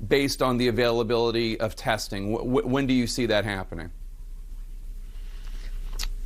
based on the availability of testing? When do you see that happening?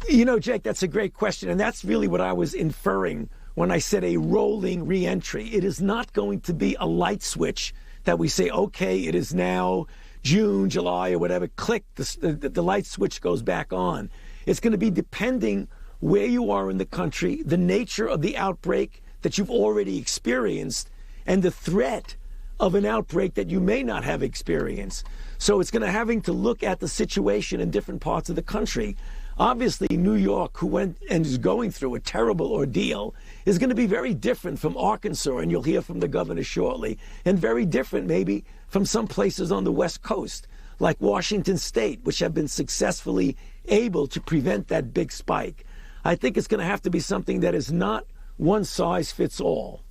You know, Jake, that's a great question. And that's really what I was inferring when I said a rolling reentry. It is not going to be a light switch that we say, okay, it is now June, July, or whatever, click, the light switch goes back on. It's going to be depending where you are in the country, the nature of the outbreak that you've already experienced, and the threat of an outbreak that you may not have experienced. So it's going to having to look at the situation in different parts of the country. Obviously, New York, who went and is going through a terrible ordeal, is going to be very different from Arkansas, and you'll hear from the governor shortly, and very different maybe from some places on the West Coast, like Washington State, which have been successfully able to prevent that big spike. I think it's going to have to be something that is not one size fits all.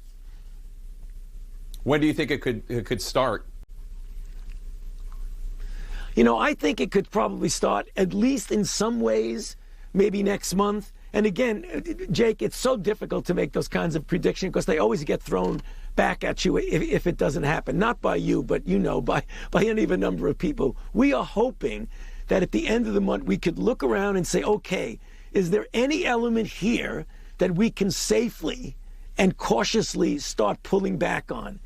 When do you think it could start? You know, I think it could probably start, at least in some ways, maybe next month. And again, Jake, it's so difficult to make those kinds of predictions because they always get thrown back at you if it doesn't happen. Not by you, but, you know, by any of a number of people. We are hoping that at the end of the month, we could look around and say, okay, is there any element here that we can safely and cautiously start pulling back on?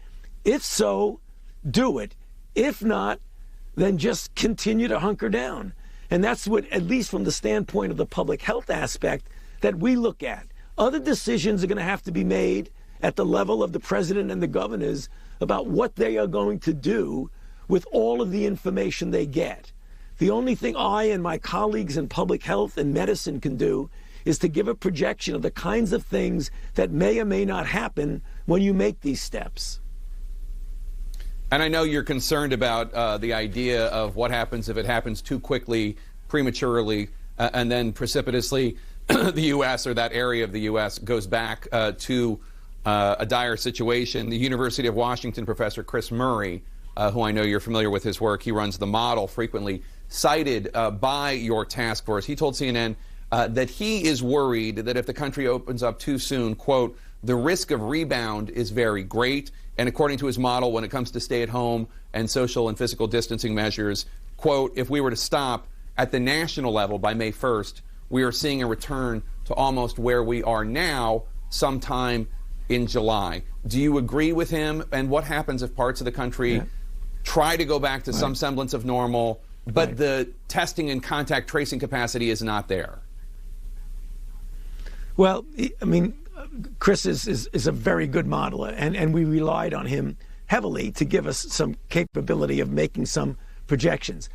If so, do it. If not, then just continue to hunker down. And that's what, at least from the standpoint of the public health aspect, that we look at. Other decisions are going to have to be made at the level of the president and the governors about what they are going to do with all of the information they get. The only thing I and my colleagues in public health and medicine can do is to give a projection of the kinds of things that may or may not happen when you make these steps. And I know you're concerned about the idea of what happens if it happens too quickly, prematurely, and then precipitously the U.S. or that area of the U.S. goes back to a dire situation. The University of Washington professor Chris Murray, who I know you're familiar with his work, he runs the model frequently cited by your task force. He told CNN that he is worried that if the country opens up too soon, quote, the risk of rebound is very great. And according to his model, when it comes to stay-at-home and social and physical distancing measures, quote, if we were to stop at the national level by May 1st, we are seeing a return to almost where we are now sometime in July. Do you agree with him? And what happens if parts of the country try to go back to some semblance of normal, but the testing and contact tracing capacity is not there? Well, I mean, Chris is a very good modeler, and we relied on him heavily to give us some capability of making some projections.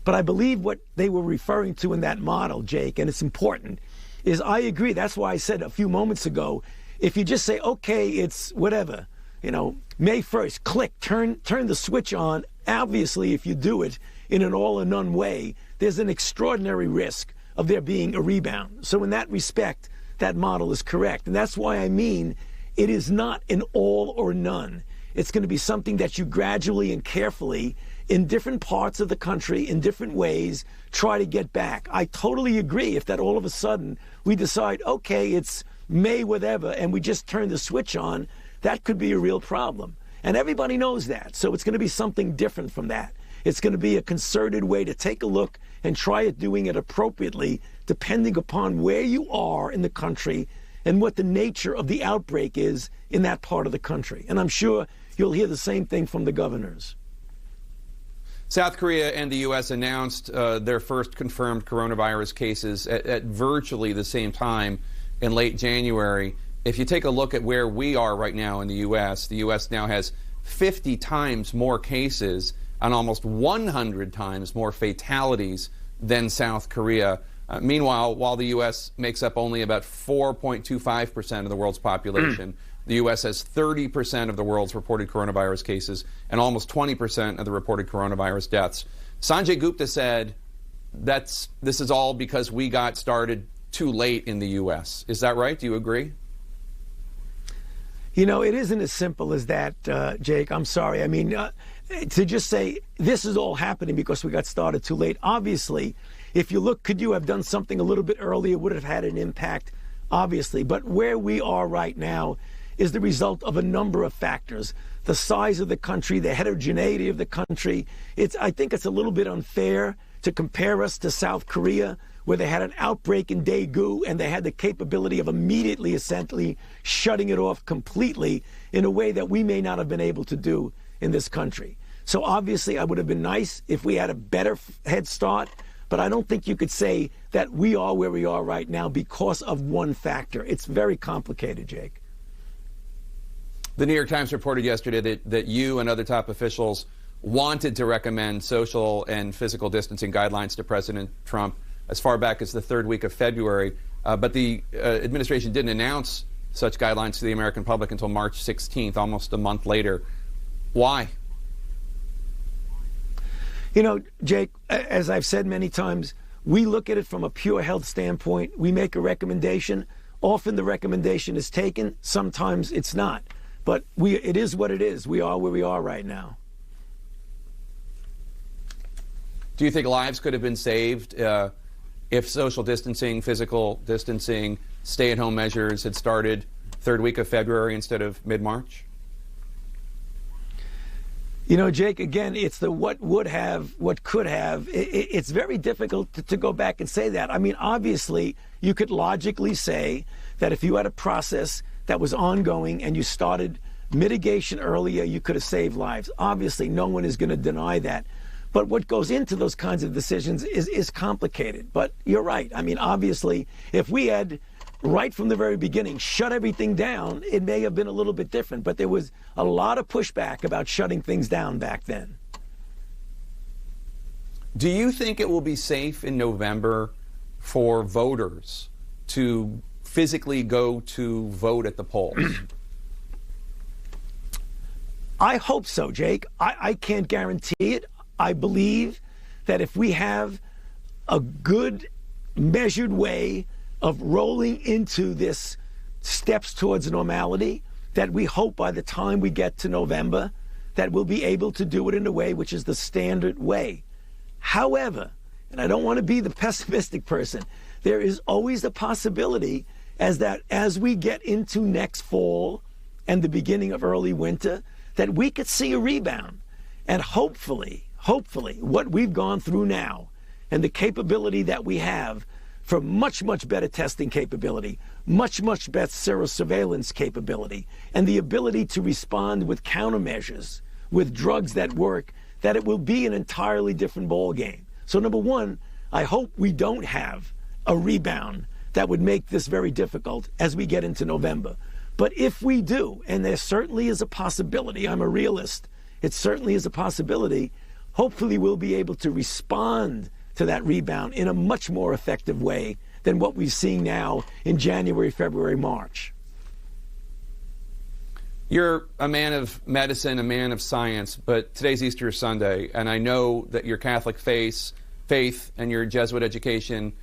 But I believe what they were referring to in that model, Jake, and it's important, is I agree. That's why I said a few moments ago, if you just say, okay, it's whatever, you know, May 1st, click, turn the switch on. Obviously, if you do it in an all or none way, there's an extraordinary risk of there being a rebound. So in that respect, that model is correct. And that's why I mean it is not an all or none. It's going to be something that you gradually and carefully, in different parts of the country, in different ways, try to get back. I totally agree if that all of a sudden we decide, okay, it's May whatever, and we just turn the switch on, that could be a real problem. And everybody knows that. So it's going to be something different from that. It's going to be a concerted way to take a look and try it doing it appropriately, depending upon where you are in the country and what the nature of the outbreak is in that part of the country. And I'm sure you'll hear the same thing from the governors. South Korea and the U.S. announced their first confirmed coronavirus cases at virtually the same time in late January. If you take a look at where we are right now in the U.S. now has 50 times more cases and almost 100 times more fatalities than South Korea. Meanwhile, while the U.S. makes up only about 4.25% of the world's population, the U.S. has 30% of the world's reported coronavirus cases and almost 20% of the reported coronavirus deaths. Sanjay Gupta said this is all because we got started too late in the U.S. Is that right? Do you agree? You know, it isn't as simple as that, Jake. I'm sorry. I mean, to just say this is all happening because we got started too late. Obviously, if you look, could you have done something a little bit earlier? Would have had an impact, obviously. But where we are right now is the result of a number of factors. The size of the country, the heterogeneity of the country. I think it's a little bit unfair to compare us to South Korea, where they had an outbreak in Daegu and they had the capability of immediately, essentially, shutting it off completely in a way that we may not have been able to do in this country. So obviously, it would have been nice if we had a better head start, but I don't think you could say that we are where we are right now because of one factor. It's very complicated, Jake. The New York Times reported yesterday that you and other top officials wanted to recommend social and physical distancing guidelines to President Trump as far back as the third week of February. But the administration didn't announce such guidelines to the American public until March 16th, almost a month later. Why? You know, Jake, as I've said many times, we look at it from a pure health standpoint. We make a recommendation. Often the recommendation is taken. Sometimes it's not. But it is what it is. We are where we are right now. Do you think lives could have been saved if social distancing, physical distancing, stay-at-home measures had started third week of February instead of mid-March? You know, Jake, again, it's the what would have, what could have. It's very difficult to go back and say that. I mean, obviously, you could logically say that if you had a process that was ongoing and you started mitigation earlier, you could have saved lives. Obviously, no one is going to deny that. But what goes into those kinds of decisions is complicated. But you're right. I mean, obviously, if we had, right from the very beginning, shut everything down, it may have been a little bit different. But there was a lot of pushback about shutting things down back then. Do you think it will be safe in November for voters to physically go to vote at the polls? I hope so, Jake. I can't guarantee it. I believe that if we have a good, measured way of rolling into this steps towards normality, that we hope by the time we get to November that we'll be able to do it in a way which is the standard way. However, and I don't want to be the pessimistic person, there is always a possibility as we get into next fall and the beginning of early winter, that we could see a rebound. And hopefully, what we've gone through now and the capability that we have for much, much better testing capability, much, much better surveillance capability, and the ability to respond with countermeasures, with drugs that work, that it will be an entirely different ballgame. So number one, I hope we don't have a rebound that would make this very difficult as we get into November. But if we do, and there certainly is a possibility, I'm a realist, it certainly is a possibility, hopefully we'll be able to respond to that rebound in a much more effective way than what we're seeing now in January, February, March. You're a man of medicine, a man of science, but today's Easter Sunday, and I know that your Catholic faith and your Jesuit education